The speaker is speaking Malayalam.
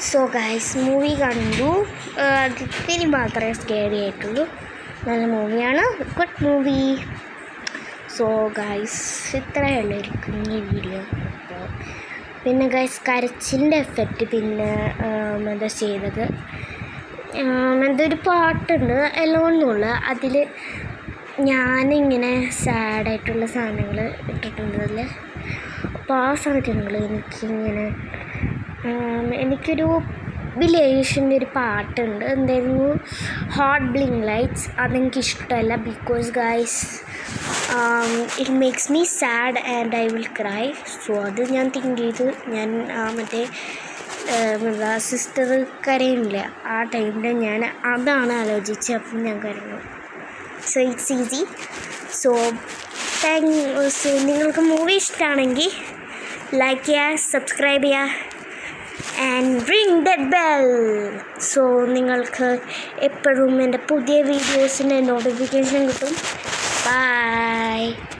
സോ ഗൈസ് മൂവി കണ്ടു. അതിന് മാത്രമേ സ്കേറി ആയിട്ടുള്ളൂ. നല്ല മൂവിയാണ്, ഗുഡ് മൂവി. സോ ഗൈസ് ഇത്രയുള്ളായിരിക്കും ഈ വീഡിയോ. അപ്പോൾ പിന്നെ ഗൈസ് കരച്ചിലിൻ്റെ എഫക്റ്റ് പിന്നെ എന്താ ചെയ്തത്, എന്തൊരു പാട്ടുണ്ട് എലോൺ എന്നുള്ള, അതിൽ ഞാനിങ്ങനെ സാഡായിട്ടുള്ള സാധനങ്ങൾ ഇട്ടിട്ടുണ്ടതിൽ. അപ്പോൾ ആ സാധനങ്ങൾ എനിക്കൊരു വില്ലേജിൻ്റെ ഒരു പാട്ടുണ്ട്, എന്തായിരുന്നു, ഹോട്ട് ബ്ലിങ് ലൈറ്റ്സ്. അതെനിക്കിഷ്ടമല്ല because guys it makes me sad and I will cry. So അത് ഞാൻ തിങ്ക് ചെയ്ത് ഞാൻ മറ്റേ എന്താ സിസ്റ്റർ കരയില്ല ആ ടൈമിൽ ഞാൻ അതാണ് ആലോചിച്ച്, അപ്പം ഞാൻ കരഞ്ഞു. So it's easy. സോ നിങ്ങൾക്ക് മൂവി ഇഷ്ടമാണെങ്കിൽ ലൈക്ക് ചെയ്യുക, സബ്സ്ക്രൈബ് ചെയ്യുക and ring that bell. So നിങ്ങൾക്ക് എപ്പോഴും എൻ്റെ പുതിയ വീഡിയോസിൻ്റെ നോട്ടിഫിക്കേഷൻ കിട്ടും. ബൈ.